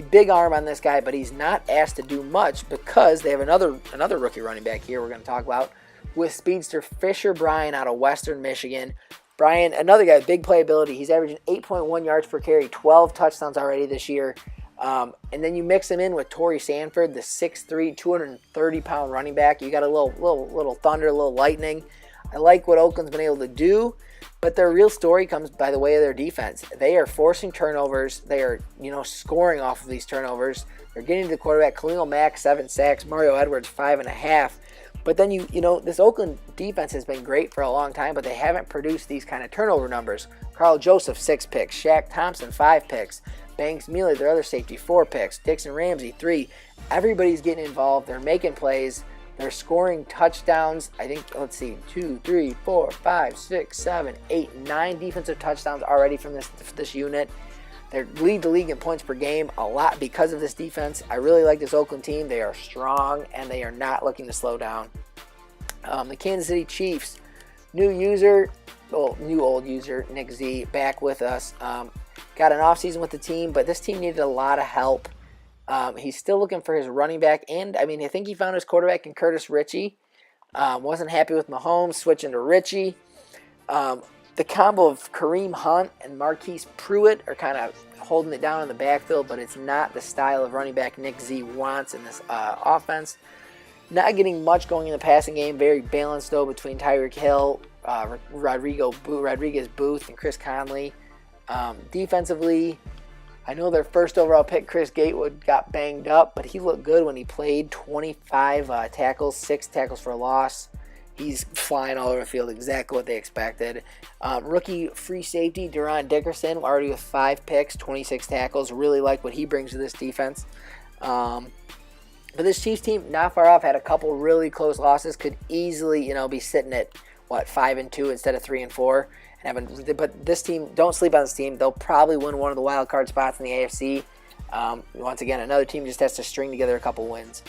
Big arm on this guy, but he's not asked to do much because they have another rookie running back here we're going to talk about with speedster Fisher Bryan out of Western Michigan. Bryan, another guy with big playability. He's averaging 8.1 yards per carry, 12 touchdowns already this year. And then you mix him in with Torrey Sanford, the 6'3", 230-pound running back. You got a little thunder, a little lightning. I like what Oakland's been able to do, but their real story comes by the way of their defense. They are forcing turnovers. They are, scoring off of these turnovers. They're getting to the quarterback. Khalil Mack, 7 sacks. Mario Edwards, 5.5. But then this Oakland defense has been great for a long time, but they haven't produced these kind of turnover numbers. Carl Joseph, 6 picks. Shaq Thompson, 5 picks. Banks Mealy, their other safety, 4 picks. Dixon Ramsey, 3. Everybody's getting involved. They're making plays. They're scoring touchdowns. I think, 2, 3, 4, 5, 6, 7, 8, 9 defensive touchdowns already from this unit. They lead the league in points per game a lot because of this defense. I really like this Oakland team. They are strong, and they are not looking to slow down. The Kansas City Chiefs, new old user, Nick Z, back with us. Got an offseason with the team, but this team needed a lot of help. He's still looking for his running back, and I think he found his quarterback in Curtis Ritchie. Wasn't happy with Mahomes, switching to Ritchie. The combo of Kareem Hunt and Marquise Pruitt are kind of holding it down in the backfield, but it's not the style of running back Nick Z wants in this offense. Not getting much going in the passing game. Very balanced, though, between Tyreek Hill, Rodriguez Booth, and Chris Conley. Defensively, I know their first overall pick, Chris Gatewood, got banged up, but he looked good when he played. 25 tackles, 6 tackles for a loss. He's flying all over the field, exactly what they expected. Rookie free safety, Deron Dickerson, already with 5 picks, 26 tackles. Really like what he brings to this defense. But this Chiefs team, not far off, had a couple really close losses. Could easily, be sitting at, 5-2 instead of 3-4. But this team, don't sleep on this team. They'll probably win one of the wild card spots in the AFC. Once again, another team just has to string together a couple wins.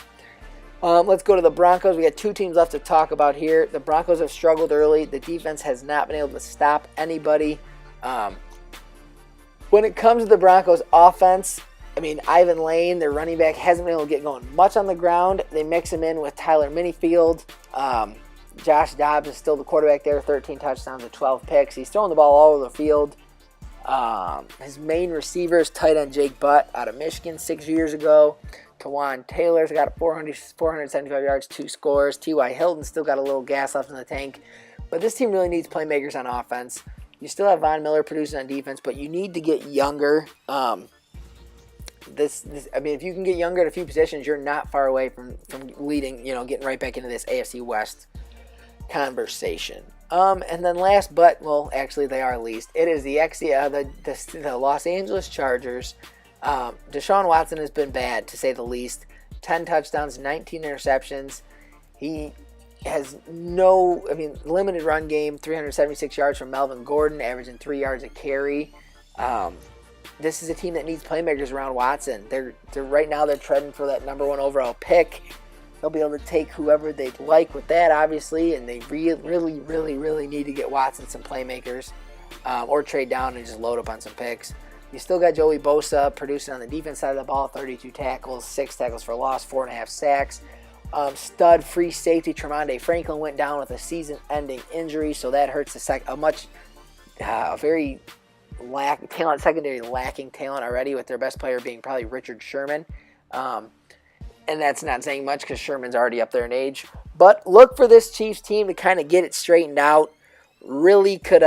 Let's go to the Broncos. We got 2 teams left to talk about here. The Broncos have struggled early. The defense has not been able to stop anybody. When it comes to the Broncos offense, Ivan Lane, their running back, hasn't been able to get going much on the ground. They mix him in with Tyler Minifield. Josh Dobbs is still the quarterback there, 13 touchdowns and 12 picks. He's throwing the ball all over the field. His main receiver is tight end Jake Butt out of Michigan 6 years ago. Tawan Taylor's got 475 yards, 2 scores. T.Y. Hilton still got a little gas left in the tank. But this team really needs playmakers on offense. You still have Von Miller producing on defense, but you need to get younger. If you can get younger at a few positions, you're not far away from leading, getting right back into this AFC West conversation. And then last, but actually they are least. It is the Los Angeles Chargers. Deshaun Watson has been bad, to say the least. 10 touchdowns, 19 interceptions. He has limited run game, 376 yards from Melvin Gordon, averaging 3 yards a carry. This is a team that needs playmakers around Watson. They're right now they're treading for that number 1 overall pick. They'll be able to take whoever they'd like with that, obviously, and they really need to get Watson some playmakers or trade down and just load up on some picks. You still got Joey Bosa producing on the defense side of the ball, 32 tackles, 6 tackles for loss, 4.5 sacks. Stud free safety Tremonde Franklin went down with a season-ending injury, so that hurts very secondary lacking talent already, with their best player being probably Richard Sherman. And that's not saying much because Sherman's already up there in age. But look for this Chiefs team to kind of get it straightened out. Really could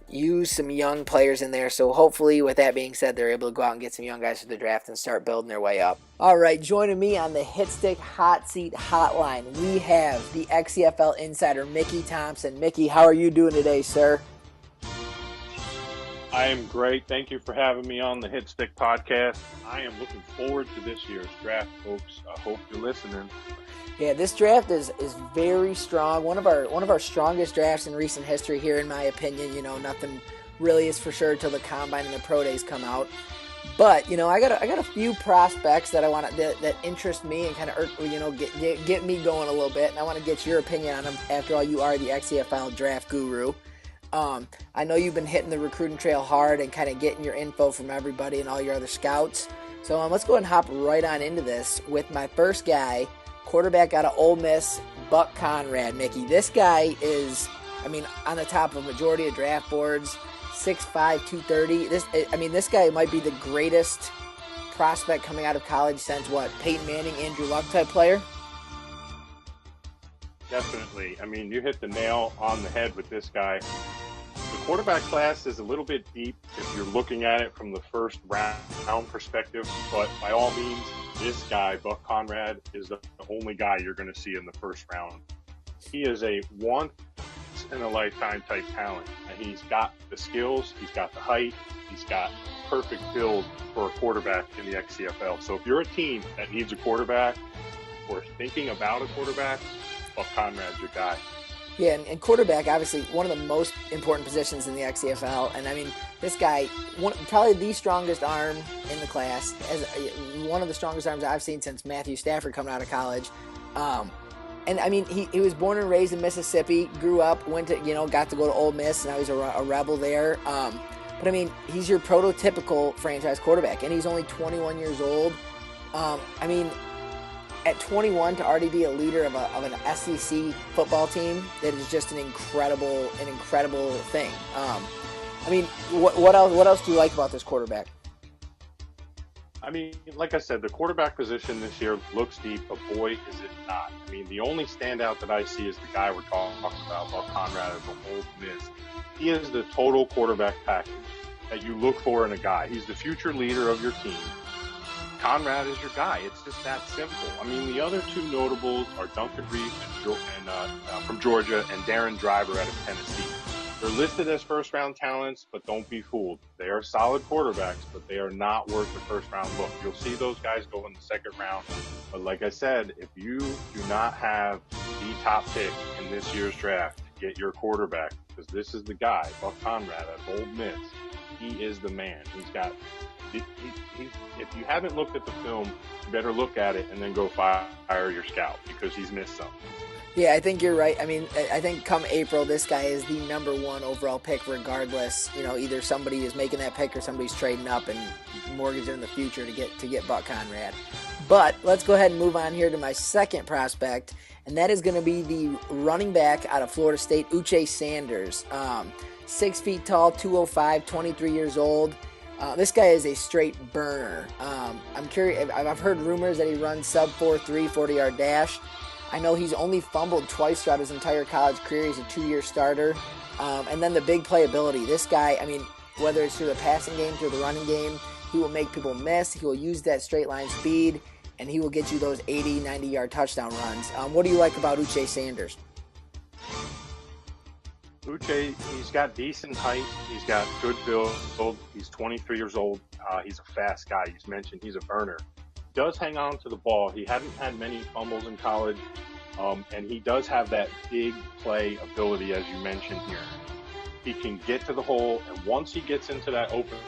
use some young players in there. So hopefully, with that being said, they're able to go out and get some young guys for the draft and start building their way up. All right, joining me on the Hitstick Hot Seat Hotline, we have the XCFL insider, Mickey Thompson. Mickey, how are you doing today, sir? I am great. Thank you for having me on the Hitstick podcast. I am looking forward to this year's draft, folks. I hope you're listening. Yeah, this draft is very strong. One of our strongest drafts in recent history here, in my opinion. Nothing really is for sure until the combine and the pro days come out. But I got a few prospects that I want that interest me and kind of get me going a little bit, and I want to get your opinion on them. After all, you are the XCFL draft guru. I know you've been hitting the recruiting trail hard and kind of getting your info from everybody and all your other scouts. So let's go ahead and hop right on into this with my first guy, quarterback out of Ole Miss, Buck Conrad. Mickey, this guy is, on the top of a majority of draft boards. 6'5", 230. This guy might be the greatest prospect coming out of college since Peyton Manning, Andrew Luck type player? Definitely. You hit the nail on the head with this guy. The quarterback class is a little bit deep if you're looking at it from the first round perspective, but by all means, this guy, Buck Conrad, is the only guy you're going to see in the first round. He is a once-in-a-lifetime type talent. And he's got the skills, he's got the height, he's got perfect build for a quarterback in the XCFL. So if you're a team that needs a quarterback or thinking about a quarterback, Buck Conrad's your guy. Yeah, and quarterback, obviously, one of the most important positions in the XCFL. And, this guy, probably the strongest arm in the class, as one of the strongest arms I've seen since Matthew Stafford coming out of college. He was born and raised in Mississippi, grew up, got to go to Ole Miss, and now he's a Rebel there. But he's your prototypical franchise quarterback, and he's only 21 years old. At 21 to already be a leader of an SEC football team, that is just an incredible thing. What else do you like about this quarterback? Like I said, the quarterback position this year looks deep, but boy, is it not. The only standout that I see is the guy we're talking about, Buck Conrad of Ole Miss. He is the total quarterback package that you look for in a guy. He's the future leader of your team. Conrad is your guy. It's just that simple. The other two notables are Duncan Reese from Georgia and Darren Driver out of Tennessee. They're listed as first-round talents, but don't be fooled. They are solid quarterbacks, but they are not worth the first-round look. You'll see those guys go in the second round. But like I said, if you do not have the top pick in this year's draft, get your quarterback, because this is the guy, Buck Conrad of Ole Miss. He is the man. If you haven't looked at the film, you better look at it and then go fire your scout, because he's missed something. Yeah, I think you're right. I think come April, this guy is the number one overall pick regardless. Either somebody is making that pick or somebody's trading up and mortgaging in the future to get Buck Conrad. But let's go ahead and move on here to my second prospect, and that is going to be the running back out of Florida State, Uche Sanders. 6 feet tall, 205, 23 years old. This guy is a straight burner. I'm curious. I've heard rumors that he runs sub 4.3 40-yard dash. I know he's only fumbled twice throughout his entire college career. He's a 2-year starter. And then the big playability. This guy, whether it's through the passing game, through the running game, he will make people miss. He will use that straight line speed, and he will get you those 80, 90-yard touchdown runs. What do you like about Uche Sanders? Uche, he's got decent height. He's got good build. He's 23 years old. He's a fast guy. You mentioned he's a burner. Does hang on to the ball. He hadn't had many fumbles in college, and he does have that big play ability, as you mentioned here. He can get to the hole, and once he gets into that open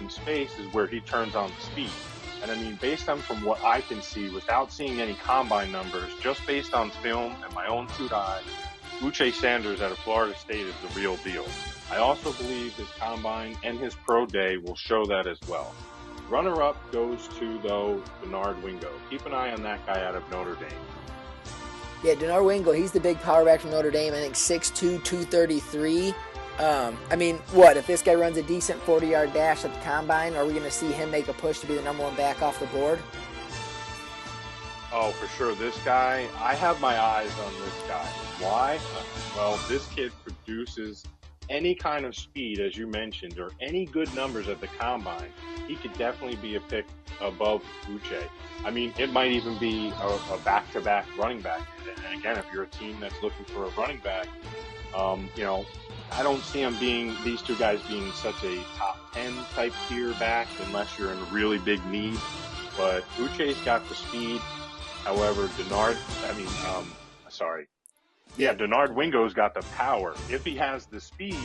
space is where he turns on the speed. And based on from what I can see, without seeing any combine numbers, just based on film and my own 2 eyes, Uche Sanders out of Florida State is the real deal. I also believe his combine and his pro day will show that as well. Runner-up goes to, though, Denard Wingo. Keep an eye on that guy out of Notre Dame. Yeah, Denard Wingo, he's the big power back from Notre Dame. I think 6'2", 233. If this guy runs a decent 40-yard dash at the combine, are we going to see him make a push to be the number one back off the board? Oh, for sure. This guy, I have my eyes on this guy. Why? Well, this kid produces any kind of speed, as you mentioned, or any good numbers at the combine. He could definitely be a pick above Uche. It might even be a back-to-back running back. And again, if you're a team that's looking for a running back, I don't see these two guys being such a top 10 type tier back unless you're in really big need. But Uche's got the speed. However, Denard Wingo's got the power. If he has the speed,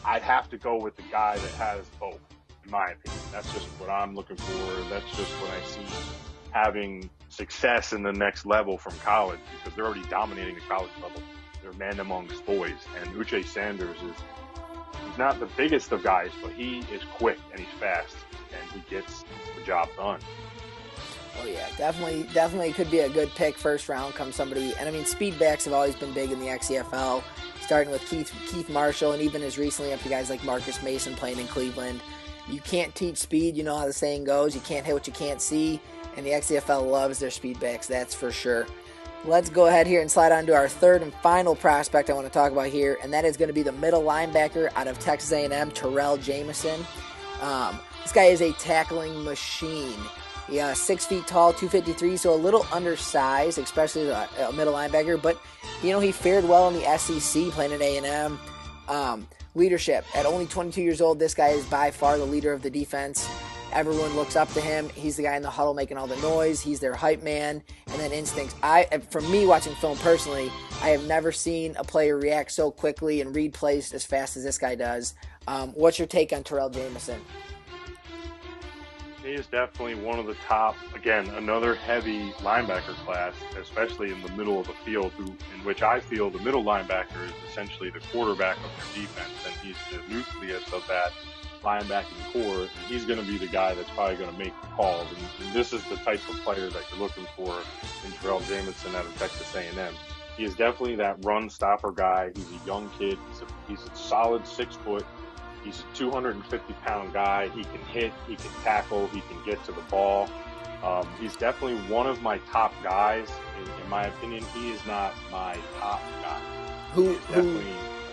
I'd have to go with the guy that has both. in my opinion. That's just what I'm looking for. That's just what I see having success in the next level from college, because they're already dominating the college level. They're men amongst boys. And Uche Sanders he's not the biggest of guys, but he is quick and he's fast and he gets the job done. Oh yeah, definitely could be a good pick first round come somebody. And I mean, speed backs have always been big in the XCFL, starting with Keith Marshall, and even as recently up to guys like Marcus Mason playing in Cleveland. You can't teach speed, you know how the saying goes. You can't hit what you can't see, and the XCFL loves their speed backs, that's for sure. Let's go ahead here and slide on to our third and final prospect I want to talk about here, and that is going to be the middle linebacker out of Texas A&M, Terrell Jamison. This guy is a tackling machine. Yeah, 6 feet tall, 253, so a little undersized, especially a middle linebacker. But, he fared well in the SEC playing at A&M. Leadership. At only 22 years old, this guy is by far the leader of the defense. Everyone looks up to him. He's the guy in the huddle making all the noise. He's their hype man. And then instincts. From me watching film personally, I have never seen a player react so quickly and read plays as fast as this guy does. What's your take on Terrell Jamison? He is definitely one of the top, again, another heavy linebacker class, especially in the middle of the field, in which I feel the middle linebacker is essentially the quarterback of your defense, and he's the nucleus of that linebacking core, and he's going to be the guy that's probably going to make the calls, and this is the type of player that you're looking for in Terrell Jamison out of Texas A&M. He is definitely that run stopper guy. He's a young kid. He's a solid 6 foot. He's a 250-pound guy. He can hit, he can tackle, he can get to the ball. He's definitely one of my top guys. In my opinion, he is not my top guy. He's definitely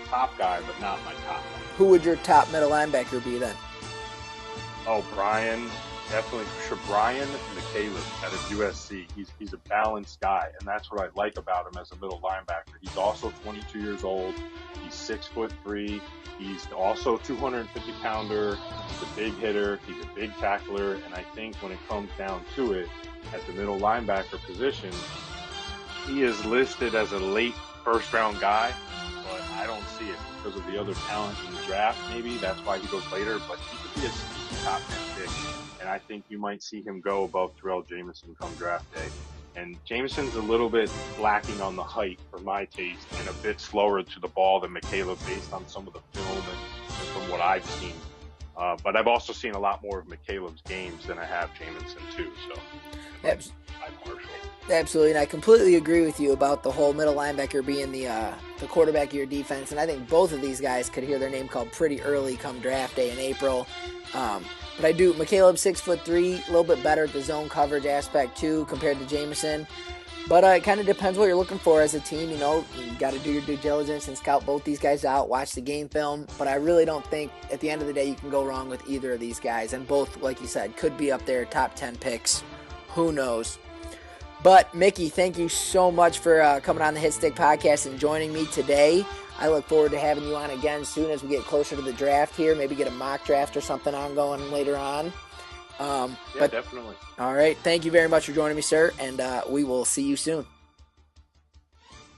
a top guy, but not my top guy. Who would your top middle linebacker be then? Oh, Brian, definitely for sure. Brian McCaleb out of USC. He's a balanced guy, and that's what I like about him as a middle linebacker. He's also 22 years old. He's 6'3". He's also 250-pounder. He's a big hitter. He's a big tackler. And I think when it comes down to it, at the middle linebacker position, he is listed as a late first-round guy, but I don't see it because of the other talent in the draft. Maybe that's why he goes later, but he could be a sneaky top 10 pick. And I think you might see him go above Terrell Jamison come draft day. And Jamison's a little bit lacking on the height for my taste and a bit slower to the ball than McCaleb based on some of the film and from what I've seen. But I've also seen a lot more of McCaleb's games than I have Jamison too. So I'm partial. Absolutely, and I completely agree with you about the whole middle linebacker being the quarterback of your defense. And I think both of these guys could hear their name called pretty early come draft day in April. But I do, McCaleb 6'3", a little bit better at the zone coverage aspect too compared to Jamison. But it kind of depends what you're looking for as a team. You got to do your due diligence and scout both these guys out, watch the game film. But I really don't think at the end of the day you can go wrong with either of these guys. And both, like you said, could be up there, top 10 picks. Who knows? But, Mickey, thank you so much for coming on the Hitstick podcast and joining me today. I look forward to having you on again soon as we get closer to the draft here. Maybe get a mock draft or something ongoing later on. Definitely. All right. Thank you very much for joining me, sir, and we will see you soon.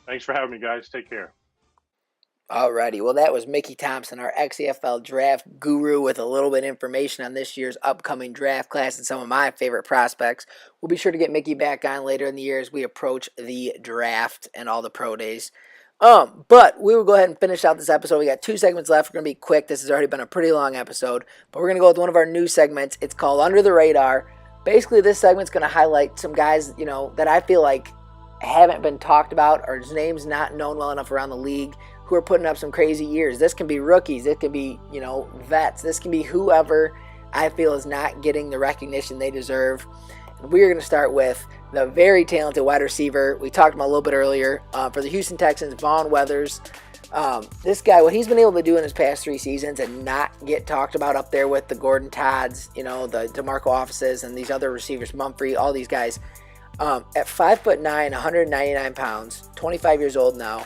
Thanks for having me, guys. Take care. Alrighty, well that was Mickey Thompson, our XCFL draft guru, with a little bit of information on this year's upcoming draft class and some of my favorite prospects. We'll be sure to get Mickey back on later in the year as we approach the draft and all the pro days. But we will go ahead and finish out this episode. We got 2 segments left. We're going to be quick. This has already been a pretty long episode, but we're going to go with one of our new segments. It's called Under the Radar. Basically, this segment's going to highlight some guys, that I feel like haven't been talked about or his name's not known well enough around the league, who are putting up some crazy years. This can be rookies. It can be, vets. This can be whoever I feel is not getting the recognition they deserve. And we are going to start with the very talented wide receiver. We talked about a little bit earlier. For the Houston Texans, Vaughn Weathers. This guy, what he's been able to do in his past 3 seasons and not get talked about up there with the Gordon Todds, the DeMarco Offices and these other receivers, Mumphrey, all these guys. At 5'9", 199 pounds, 25 years old now,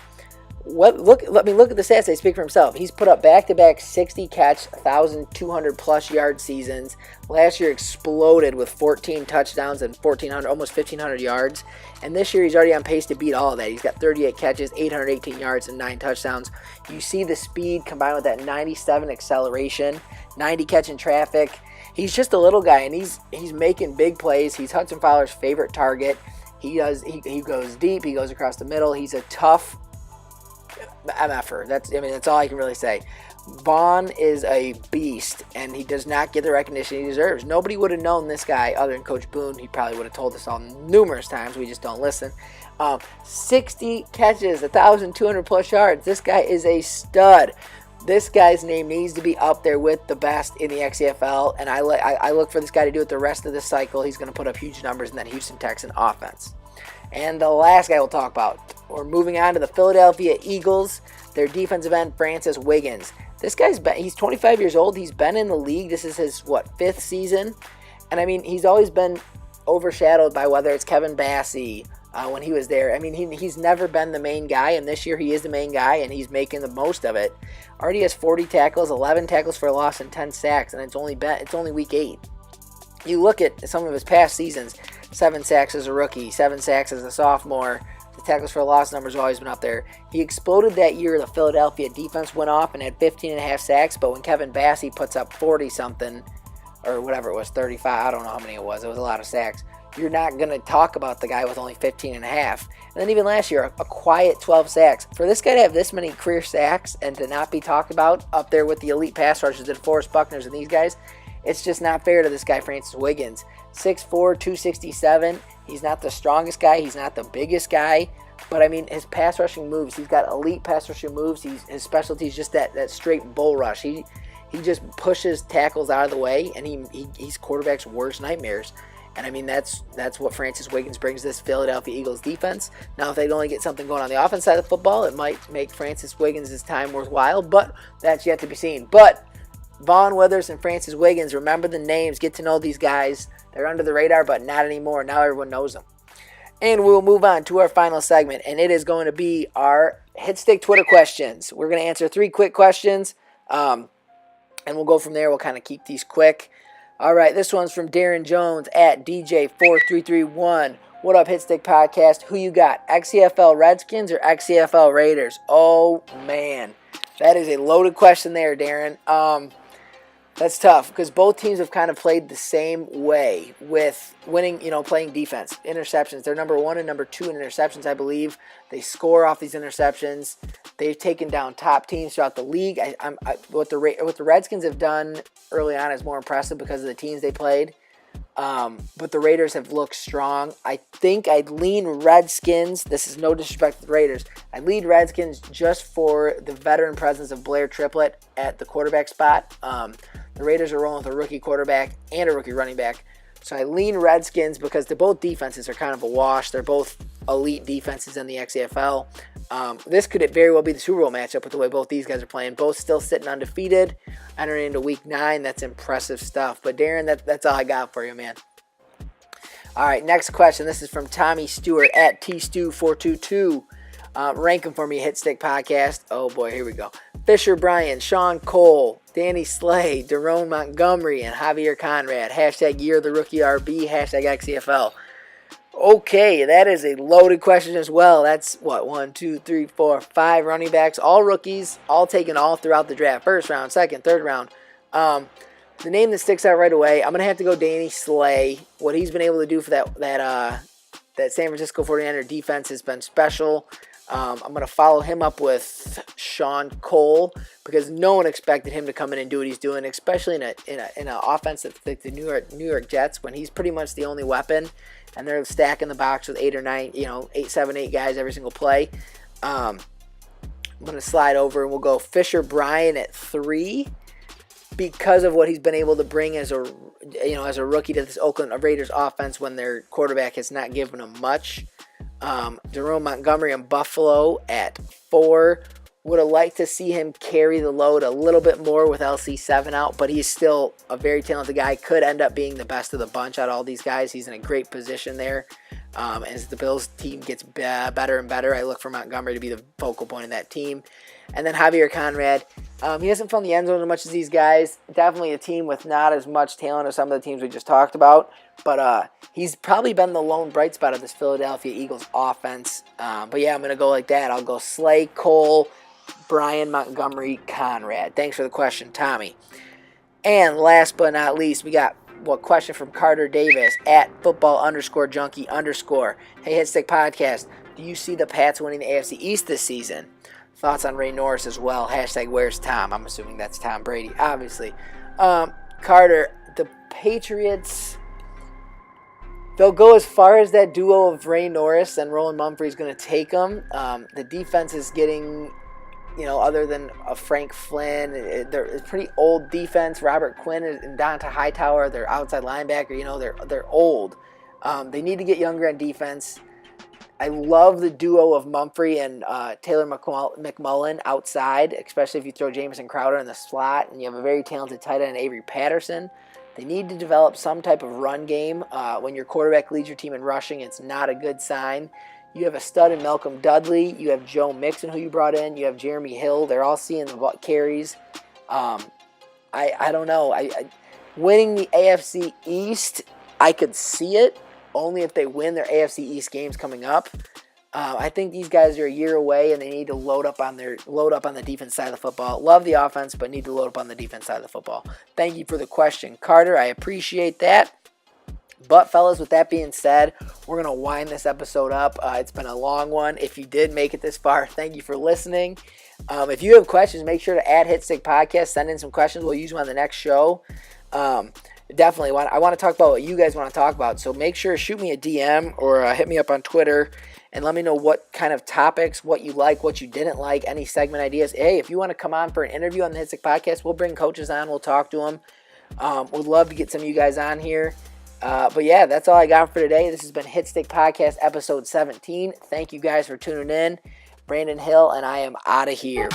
look at the stats. They speak for himself. He's put up back-to-back 60-catch, 1,200-plus yard seasons. Last year exploded with 14 touchdowns and 1,400, almost 1,500 yards. And this year he's already on pace to beat all of that. He's got 38 catches, 818 yards, and 9 touchdowns. You see the speed combined with that 97 acceleration, 90 catch in traffic. He's just a little guy, and he's making big plays. He's Hudson Fowler's favorite target. He goes deep. He goes across the middle. He's a tough MFer. That's all I can really say. Vaughn is a beast, and he does not get the recognition he deserves. Nobody would have known this guy other than Coach Boone. He probably would have told us all numerous times. We just don't listen. 60 catches, 1,200-plus yards. This guy is a stud. This guy's name needs to be up there with the best in the XCFL, and I look for this guy to do it the rest of this cycle. He's going to put up huge numbers in that Houston Texan offense. And the last guy we'll talk about, we're moving on to the Philadelphia Eagles. Their defensive end, Francis Wiggins. This he's 25 years old. He's been in the league. This is his, 5th season? And, he's always been overshadowed by whether it's Kevin Bassey when he was there. He's never been the main guy, and this year he is the main guy, and he's making the most of it. Already has 40 tackles, 11 tackles for a loss, and 10 sacks, and it's only week 8. You look at some of his past seasons, 7 sacks as a rookie, 7 sacks as a sophomore. The tackles for a loss numbers have always been up there. He exploded that year. The Philadelphia defense went off and had 15.5 sacks, but when Kevin Bassey puts up 40-something, or whatever it was, 35, I don't know how many it was. It was a lot of sacks. You're not going to talk about the guy with only 15.5. And then even last year, a quiet 12 sacks. For this guy to have this many career sacks and to not be talked about up there with the elite pass rushers and Forrest Buckners and these guys, it's just not fair to this guy, Francis Wiggins. 6'4", 267. He's not the strongest guy. He's not the biggest guy. But, his pass rushing moves, he's got elite pass rushing moves. His specialty is just that straight bull rush. He just pushes tackles out of the way, and he's quarterback's worst nightmares. And, that's what Francis Wiggins brings to this Philadelphia Eagles defense. Now, if they only get something going on the offense side of football, it might make Francis Wiggins' time worthwhile, but that's yet to be seen. But Vaughn Withers and Francis Wiggins, remember the names, get to know these guys. They're under the radar, but not anymore. Now everyone knows them. And we'll move on to our final segment, and it is going to be our Hitstick Twitter questions. We're going to answer 3 quick questions, and we'll go from there. We'll kind of keep these quick. All right, this one's from Darren Jones at DJ4331. What up, Hitstick Podcast? Who you got, XCFL Redskins or XCFL Raiders? Oh, man. That is a loaded question there, Darren. That's tough because both teams have kind of played the same way with winning, playing defense. Interceptions. They're number 1 and number 2 in interceptions, I believe. They score off these interceptions. They've taken down top teams throughout the league. What the Redskins have done early on is more impressive because of the teams they played. But the Raiders have looked strong. I think I'd lean Redskins. This is no disrespect to the Raiders. I'd lean Redskins just for the veteran presence of Blair Triplett at the quarterback spot. The Raiders are rolling with a rookie quarterback and a rookie running back. So I lean Redskins because both defenses are kind of a wash. They're both elite defenses in the XCFL. This could very well be the Super Bowl matchup with the way both these guys are playing. Both still sitting undefeated, entering into Week 9. That's impressive stuff. But Darren, that's all I got for you, man. All right, next question. This is from Tommy Stewart at TStew422. Rank them for me, Hitstick Podcast. Oh, boy, here we go. Fisher Bryan, Sean Cole, Danny Slay, Daron Montgomery, and Javier Conrad. Hashtag Year of the Rookie RB, hashtag XCFL. Okay, that is a loaded question as well. That's, 1, 2, 3, 4, 5 running backs, all rookies, all taken all throughout the draft. First round, second, third round. The name that sticks out right away, I'm going to have to go Danny Slay. What he's been able to do for that San Francisco 49er defense has been special. I'm going to follow him up with Sean Cole because no one expected him to come in and do what he's doing, especially in an offense like the New York Jets when he's pretty much the only weapon and they're stacking the box with 8 or 9, 8 guys every single play. I'm going to slide over and we'll go Fisher Bryan at 3 because of what he's been able to bring as a rookie to this Oakland Raiders offense when their quarterback has not given him much. Daron Montgomery in Buffalo at 4. Would have liked to see him carry the load a little bit more with LC7 out, but he's still a very talented guy. Could end up being the best of the bunch out of all these guys. He's in a great position there. As the Bills team gets better and better, I look for Montgomery to be the focal point of that team. And then Javier Conrad, he hasn't found the end zone as much as these guys. Definitely a team with not as much talent as some of the teams we just talked about. But he's probably been the lone bright spot of this Philadelphia Eagles offense. But yeah, I'm going to go like that. I'll go Slay, Cole, Brian, Montgomery, Conrad. Thanks for the question, Tommy. And last but not least, we got question from Carter Davis at football_junkie_. Hey, Hitstick Podcast, do you see the Pats winning the AFC East this season? Thoughts on Ray Norris as well. Hashtag where's Tom? I'm assuming that's Tom Brady, obviously. Carter, the Patriots, they'll go as far as that duo of Ray Norris and Roland Mumphrey is going to take them. The defense is getting, other than a Frank Flynn, they're a pretty old defense. Robert Quinn and Donta Hightower, their outside linebacker, they're old. They need to get younger on defense. I love the duo of Mumphrey and Taylor McMullen outside, especially if you throw Jamison Crowder in the slot and you have a very talented tight end, Avery Patterson. They need to develop some type of run game. When your quarterback leads your team in rushing, it's not a good sign. You have a stud in Malcolm Dudley. You have Joe Mixon, who you brought in. You have Jeremy Hill. They're all seeing the carries. I don't know. Winning the AFC East, I could see it. Only if they win their AFC East games coming up. I think these guys are a year away, and they need to load up on the defense side of the football. Love the offense, but need to load up on the defense side of the football. Thank you for the question, Carter. I appreciate that. But, fellas, with that being said, we're going to wind this episode up. It's been a long one. If you did make it this far, thank you for listening. If you have questions, make sure to add Hitstick Podcast. Send in some questions. We'll use them on the next show. Definitely. I want to talk about what you guys want to talk about. So make sure to shoot me a DM or hit me up on Twitter and let me know what kind of topics, what you like, what you didn't like, any segment ideas. Hey, if you want to come on for an interview on the Hitstick Podcast, we'll bring coaches on. We'll talk to them. We'd love to get some of you guys on here. But yeah, that's all I got for today. This has been Hitstick Podcast episode 17. Thank you guys for tuning in. Brandon Hill, and I am out of here.